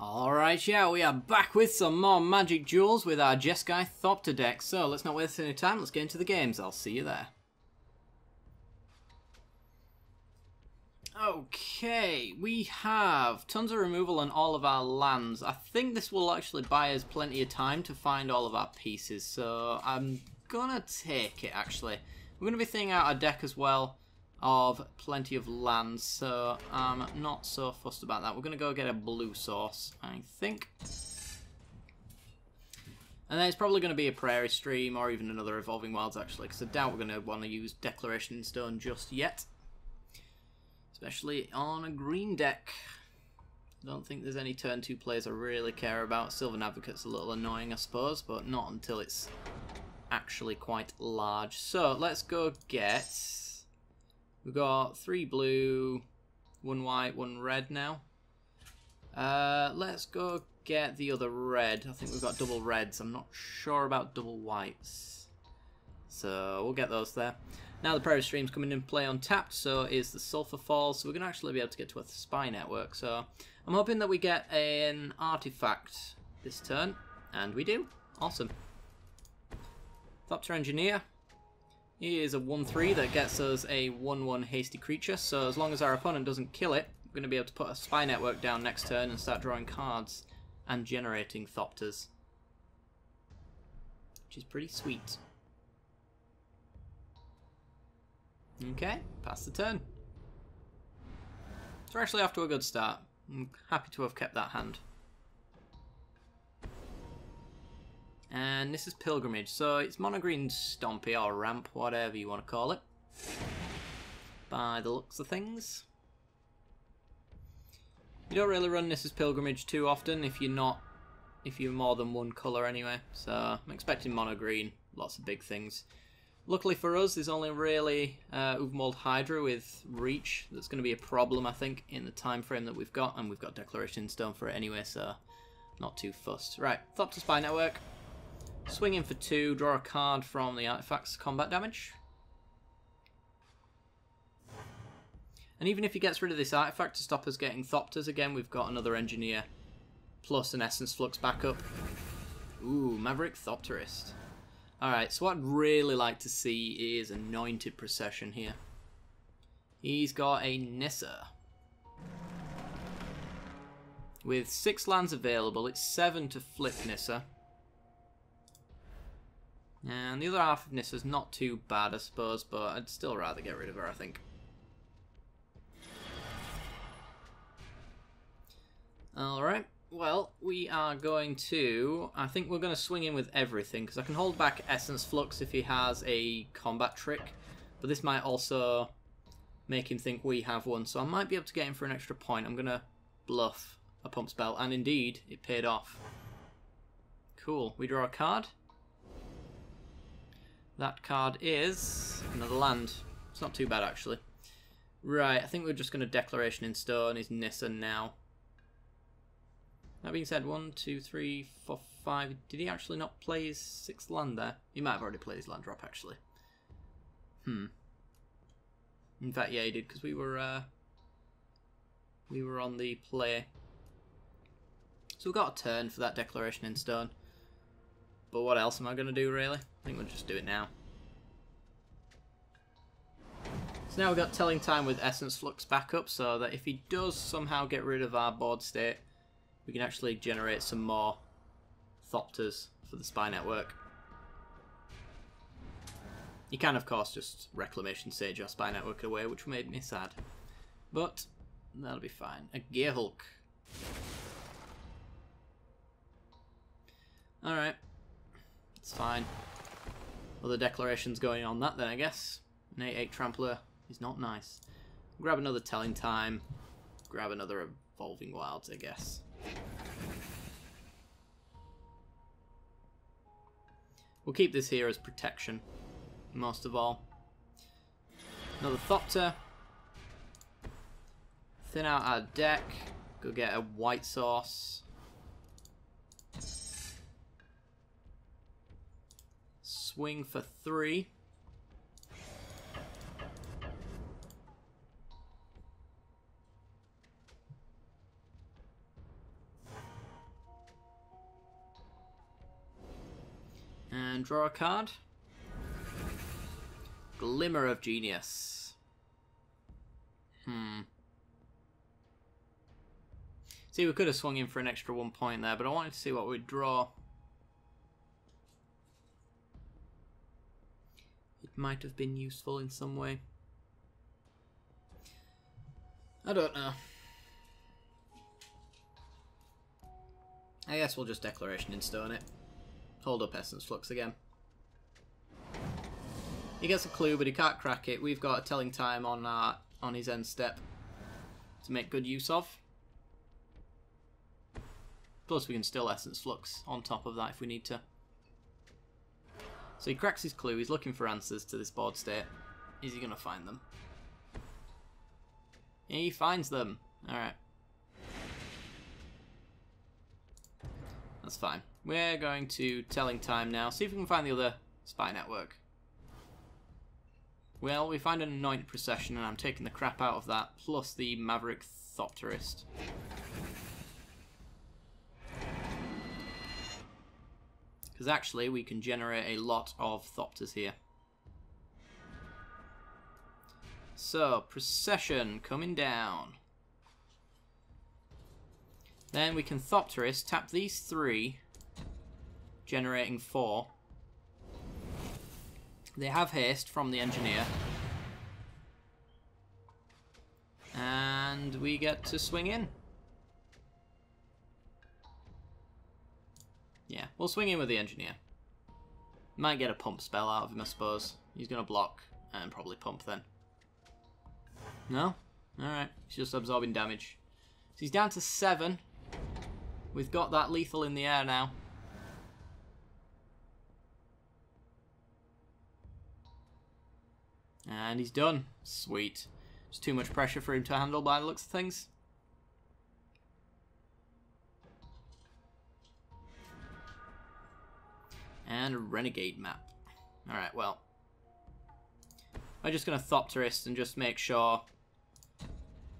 Alright, yeah, we are back with some more Magic Duels with our Jeskai Thopter deck. So let's not waste any time, let's get into the games. I'll see you there. Okay, we have tons of removal on all of our lands. I think this will actually buy us plenty of time to find all of our pieces, so I'm gonna take it actually. We're gonna be thinking out a deck as well of plenty of lands, so I'm not so fussed about that. We're gonna go get a blue source, I think. And then it's probably going to be a Prairie Stream or even another Evolving Wilds actually, because I doubt we're going to want to use Declaration in Stone just yet. Especially on a green deck. I don't think there's any turn 2 plays I really care about. Sylvan Advocate's a little annoying, I suppose, but not until it's actually quite large. So let's go get... We've got 3 blue, 1 white, 1 red now. Let's go get the other red. I think we've got double reds. I'm not sure about double whites. So we'll get those there. Now the Prairie Stream's coming into play untapped, so is the Sulphur Falls, so we're going to actually be able to get to a spy network. So I'm hoping that we get an artifact this turn, and we do. Awesome. Thopter Engineer. He is a 1-3 that gets us a 1-1 hasty creature, so as long as our opponent doesn't kill it, we're going to be able to put a spy network down next turn and start drawing cards and generating Thopters. Which is pretty sweet. Okay, pass the turn. So we're actually off to a good start. I'm happy to have kept that hand. And this is Pilgrimage, so it's mono green Stompy or Ramp, whatever you want to call it. By the looks of things. You don't really run this as Pilgrimage too often if you're more than one colour anyway. So I'm expecting mono green, lots of big things. Luckily for us, there's only really Uvemold Hydra with Reach that's going to be a problem, I think, in the time frame that we've got, and we've got Declaration in Stone for it anyway, so not too fussed. Right, Thopter Spy Network. Swing in for 2, draw a card from the artifact's combat damage. And even if he gets rid of this artifact to stop us getting Thopters again, we've got another Engineer plus an Essence Flux backup. Ooh, Maverick Thopterist. Alright, so what I'd really like to see is Anointed Procession here. He's got a Nissa. With 6 lands available, it's 7 to flip Nissa. And the other half of Nissa's not too bad, I suppose, but I'd still rather get rid of her, I think. Alright. Well, we are going to... I think we're going to swing in with everything, because I can hold back Essence Flux if he has a combat trick, but this might also make him think we have one, so I might be able to get him for an extra point. I'm going to bluff a pump spell, and indeed, it paid off. Cool. We draw a card. That card is another land. It's not too bad, actually. Right, I think we're just going to Declaration in Stone his Nissa now. That being said, 1, 2, 3, 4, 5. Did he actually not play his 6th land there? He might have already played his land drop, actually. In fact, yeah, he did, because we were on the play. So we've got a turn for that Declaration in Stone. But what else am I going to do, really? I think we'll just do it now. So now we've got Telling Time with Essence Flux backup, so that if he does somehow get rid of our board state, we can actually generate some more Thopters for the Spy Network. You can, of course, just Reclamation Sage our Spy Network away, which made me sad. But that'll be fine. A Gear Hulk. Alright. It's fine. Other declarations going on that then, I guess. An 8-8 Trampler is not nice. Grab another Telling Time. Grab another Evolving Wilds, I guess. We'll keep this here as protection, most of all. Another Thopter. Thin out our deck. Go get a white source. Swing for 3. And draw a card. Glimmer of Genius. See, we could have swung in for an extra 1 point there, but I wanted to see what we'd draw. It might have been useful in some way. I don't know. I guess we'll just Declaration in Stone it. Hold up Essence Flux again. He gets a clue, but he can't crack it. We've got a Telling Time on his end step to make good use of. Plus we can still Essence Flux on top of that if we need to. So he cracks his clue. He's looking for answers to this board state. Is he going to find them? He finds them. Alright. That's fine. We're going to Telling Time now. See if we can find the other spy network. Well, we find an Anointed Procession, and I'm taking the crap out of that, plus the Maverick Thopterist. Because actually, we can generate a lot of Thopters here. So, Procession coming down. Then we can Thopterist, tap these 3, generating 4. They have haste from the Engineer. And we get to swing in. Yeah, we'll swing in with the Engineer. Might get a pump spell out of him, I suppose. He's going to block and probably pump then. No? Alright, he's just absorbing damage. So he's down to 7. We've got that lethal in the air now. And he's done. Sweet. It's too much pressure for him to handle by the looks of things. And a Renegade map. Alright, well. I'm just going to Thopterist and just make sure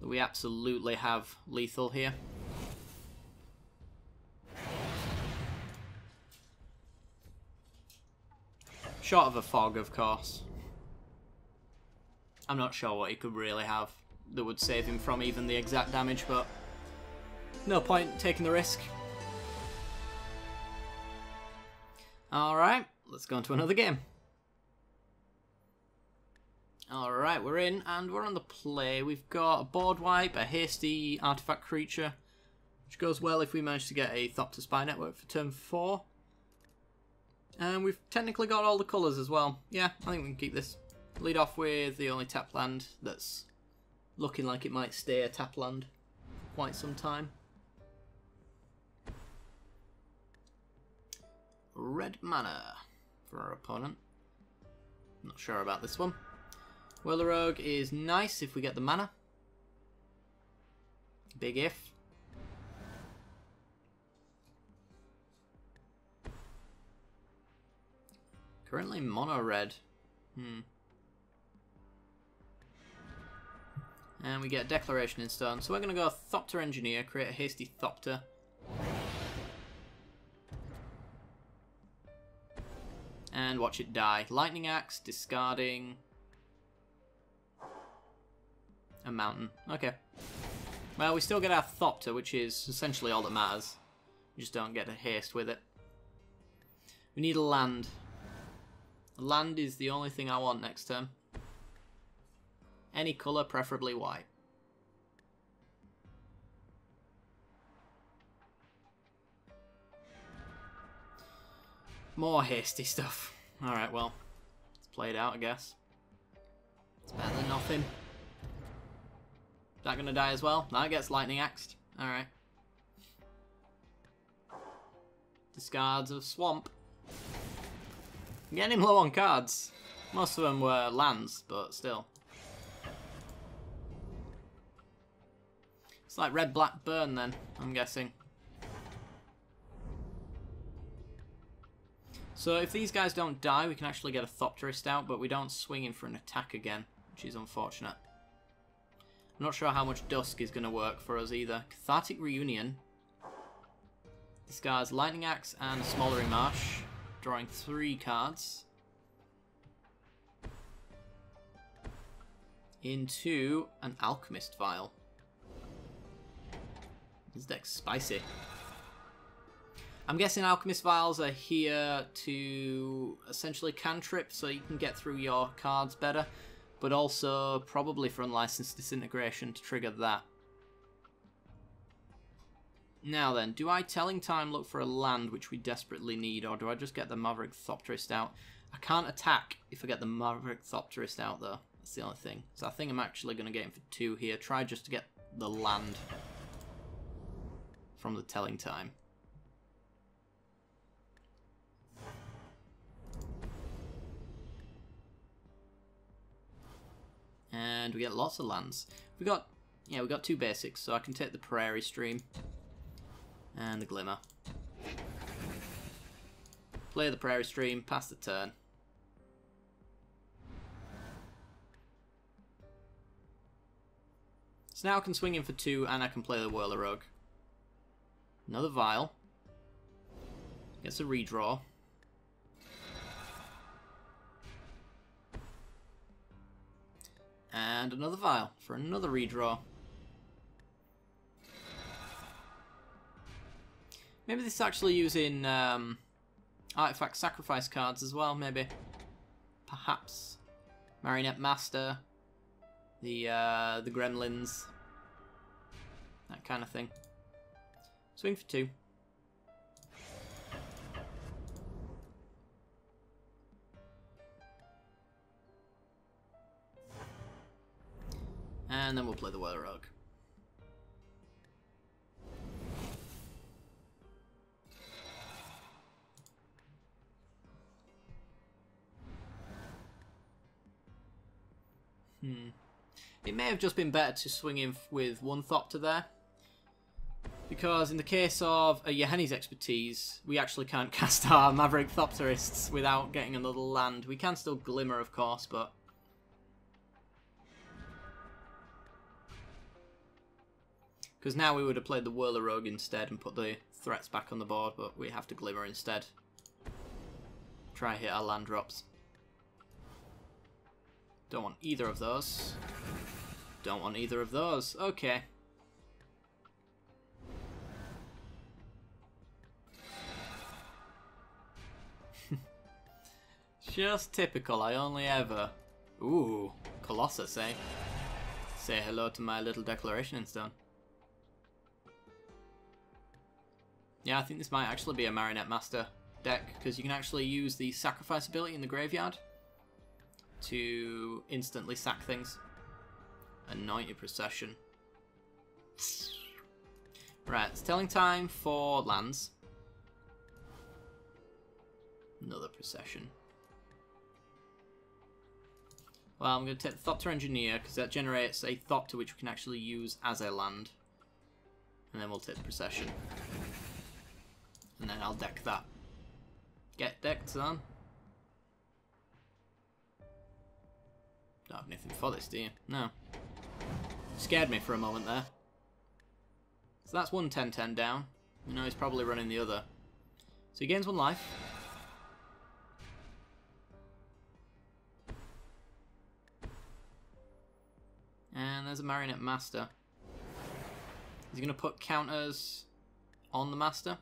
that we absolutely have lethal here. Short of a fog, of course. I'm not sure what he could really have that would save him from even the exact damage, but no point taking the risk. Alright, let's go into another game. Alright, we're in, and we're on the play. We've got a board wipe, a hasty artifact creature, which goes well if we manage to get a Thopter Spy Network for turn 4. And we've technically got all the colours as well. Yeah, I think we can keep this. Lead off with the only tap land that's looking like it might stay a tap land for quite some time. Red mana for our opponent. Not sure about this one. Whirler Rogue is nice if we get the mana. Big if. Currently mono red. And we get Declaration in Stone. So we're going to go Thopter Engineer, create a hasty Thopter. And watch it die. Lightning Axe, discarding a mountain. Okay. Well, we still get our Thopter, which is essentially all that matters. We just don't get a haste with it. We need a land. Land is the only thing I want next turn. Any colour, preferably white. More hasty stuff. Alright, well, let's play it out, I guess. It's better than nothing. Is that going to die as well? That gets lightning axed. Alright. Discards of Swamp. I'm getting him low on cards. Most of them were lands, but still. It's like red, black, burn then, I'm guessing. So if these guys don't die, we can actually get a Thopterist out, but we don't swing in for an attack again, which is unfortunate. I'm not sure how much Dusk is going to work for us either. Cathartic Reunion. Discards Lightning Axe and Smoldering Marsh. drawing 3 cards into an Alchemist Vial. This deck's spicy. I'm guessing Alchemist Vials are here to essentially cantrip so you can get through your cards better, but also probably for Unlicensed Disintegration to trigger that. Now then, do I Telling Time look for a land which we desperately need, or do I just get the Maverick Thopterist out? I can't attack if I get the Maverick Thopterist out though. That's the only thing. So I think I'm actually going to get him for 2 here. Try just to get the land from the Telling Time. And we get lots of lands. We got 2 basics, so I can take the Prairie Stream and the Glimmer. Play the Prairie Stream, pass the turn. So now I can swing in for 2 and I can play the Whirler Rogue. Another Vial. Gets a redraw. And another Vial for another redraw. Maybe this is actually using artifact sacrifice cards as well, maybe. Perhaps. Marionette Master. The Gremlins. That kind of thing. Swing for 2. And then we'll play the Whirler Rogue. It may have just been better to swing in with 1 Thopter there. Because in the case of Yahenni's Expertise, we actually can't cast our Maverick Thopterists without getting another land. We can still Glimmer, of course, but... Because now we would have played the Whirler Rogue instead and put the threats back on the board, but we have to Glimmer instead. Try hit our land drops. Don't want either of those. Don't want either of those. Okay. Just typical. I only ever... Ooh, Colossus, eh? Say hello to my little Declaration in Stone. Yeah, I think this might actually be a Marionette Master deck, because you can actually use the sacrifice ability in the graveyard to instantly sack things. Anointed Procession. Right, it's Telling Time for lands. Another Procession. Well, I'm going to take the Thopter Engineer, because that generates a Thopter which we can actually use as a land. And then we'll take the Procession. And then I'll deck that. Get decked, son. Don't have anything for this, do you? No. Scared me for a moment there. So that's 1 10-10 down. You know he's probably running the other. So he gains 1 life. And there's a Marionette Master. Is he going to put counters on the Master?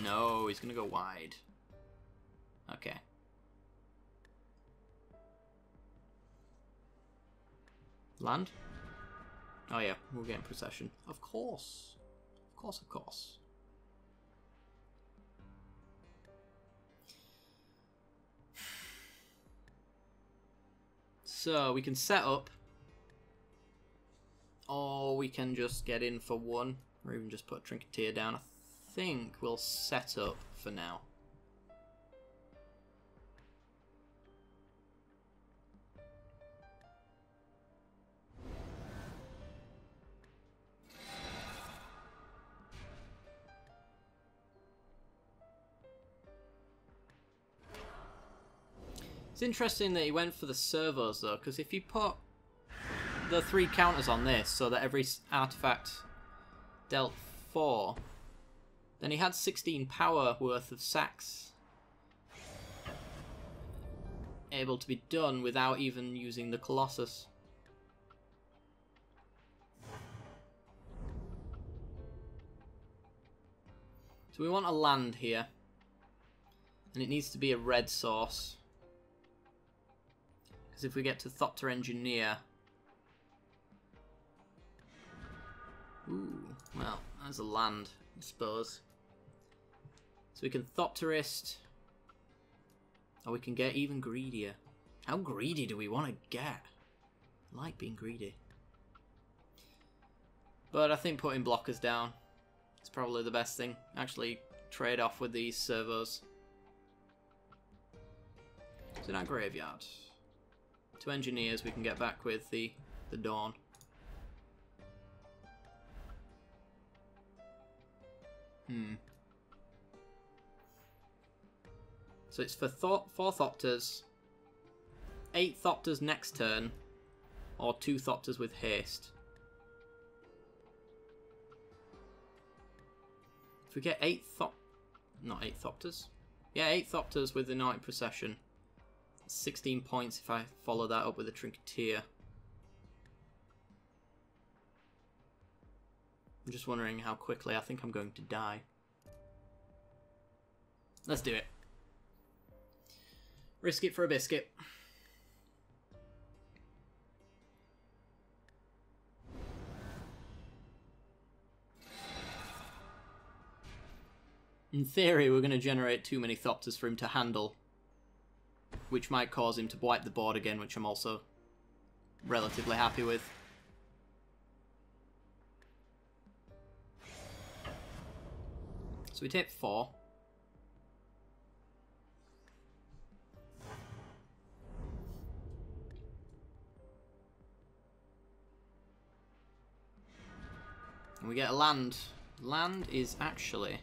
No, he's going to go wide. Okay. Land? Oh yeah, we'll get in Procession. Of course. Of course, of course. So, we can set up. Or we can just get in for 1. Or even just put a Trinketeer down. I think we'll set up for now. It's interesting that he went for the servos though, because if you put the 3 counters on this so that every artifact dealt 4, Then he had 16 power worth of sacks. Able to be done without even using the Colossus. So we want a land here. And it needs to be a red source. Because if we get to Thopter Engineer... Ooh, well, there's a land, I suppose. So we can Thopterist... Or we can get even greedier. How greedy do we want to get? I like being greedy. But I think putting blockers down is probably the best thing. Actually, trade off with these servos. It's in our graveyard. 2 engineers we can get back with the Dawn. So it's for 4 Thopters, 8 Thopters next turn, or 2 Thopters with haste. If we get 8 Thopters? Yeah, 8 Thopters with the Untitled Procession. 16 points if I follow that up with a Trinketeer. I'm just wondering how quickly I think I'm going to die. Let's do it. Risk it for a biscuit. In theory, we're going to generate too many Thopters for him to handle, which might cause him to wipe the board again, which I'm also relatively happy with. So we take 4. And we get a land. Land is actually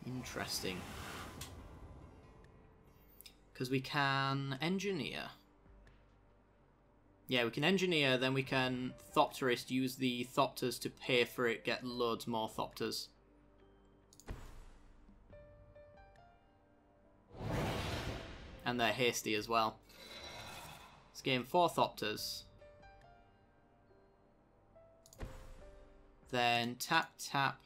interesting. Because we can engineer. Yeah, we can engineer, then we can Thopterist, use the Thopters to pay for it, get loads more Thopters. And they're hasty as well. Let's gain 4 Thopters. Then tap, tap.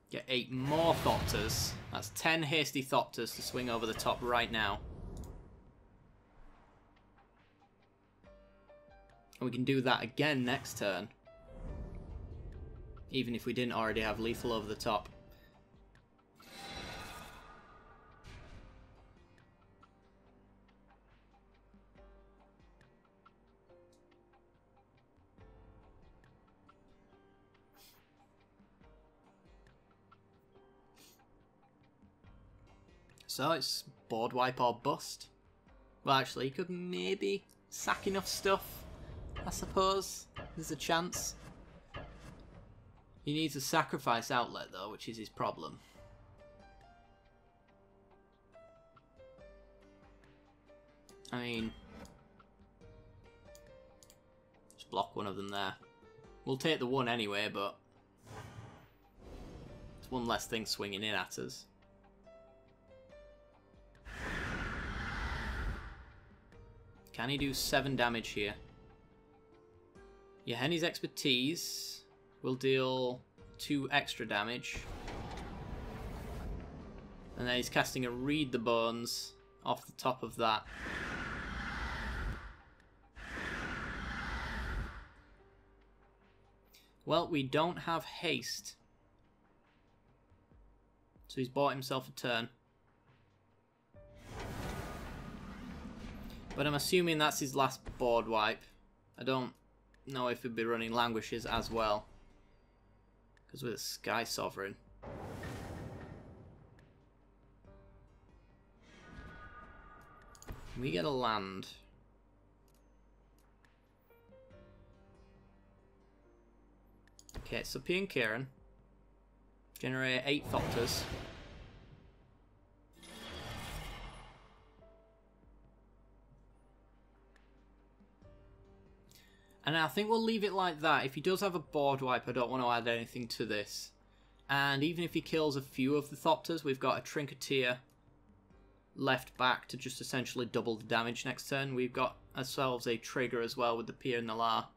Get 8 more Thopters. That's 10 hasty Thopters to swing over the top right now. And we can do that again next turn. Even if we didn't already have lethal over the top. So it's board wipe or bust. Well, actually, he could maybe sack enough stuff, I suppose. There's a chance. He needs a sacrifice outlet, though, which is his problem. I mean, just block one of them there. We'll take the one anyway, but it's one less thing swinging in at us. Can he do 7 damage here? Yeah, Henny's expertise will deal 2 extra damage. And then he's casting a Read the Bones off the top of that. Well, we don't have haste. So he's bought himself a turn. But I'm assuming that's his last board wipe. I don't know if he'd be running Languishes as well. Because with a Sky Sovereign. We get a land. Okay, so P and Kieran generate 8 Thopters. And I think we'll leave it like that. If he does have a board wipe, I don't want to add anything to this. And even if he kills a few of the Thopters, we've got a Trinketeer left back to just essentially double the damage next turn. We've got ourselves a trigger as well with the PianoJester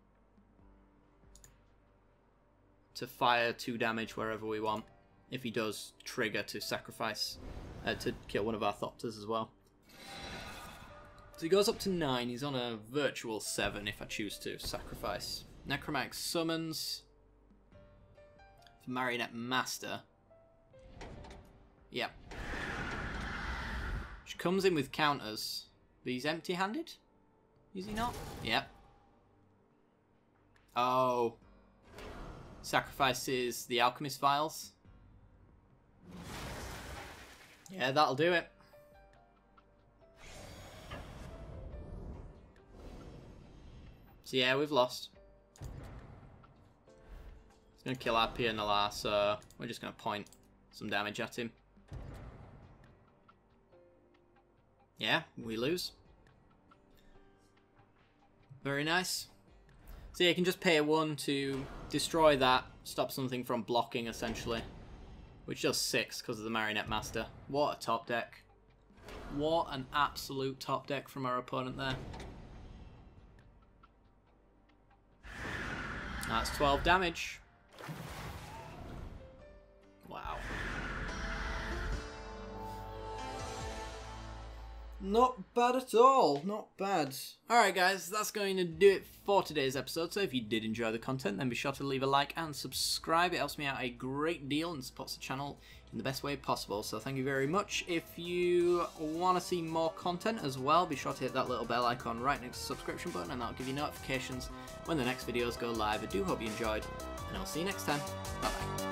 to fire 2 damage wherever we want. If he does trigger to sacrifice, to kill one of our Thopters as well. So he goes up to 9. He's on a virtual 7 if I choose to sacrifice. Necromantic summons for Marionette Master. Yep. Which comes in with counters. But he's empty-handed? Is he not? Yep. Oh. Sacrifices the Alchemist Vials. Yeah, that'll do it. So yeah, we've lost. He's going to kill our PianoJester, so we're just going to point some damage at him. Yeah, we lose. Very nice. So yeah, you can just pay 1 to destroy that, stop something from blocking essentially. Which does 6 because of the Marionette Master. What a top deck. What an absolute top deck from our opponent there. That's 12 damage. Wow. Not bad at all. Not bad. Alright guys, that's going to do it for today's episode. So if you did enjoy the content, then be sure to leave a like and subscribe. It helps me out a great deal and supports the channel in the best way possible. So thank you very much. If you want to see more content as well, be sure to hit that little bell icon right next to the subscription button and that'll give you notifications when the next videos go live. I do hope you enjoyed, and I'll see you next time. Bye bye.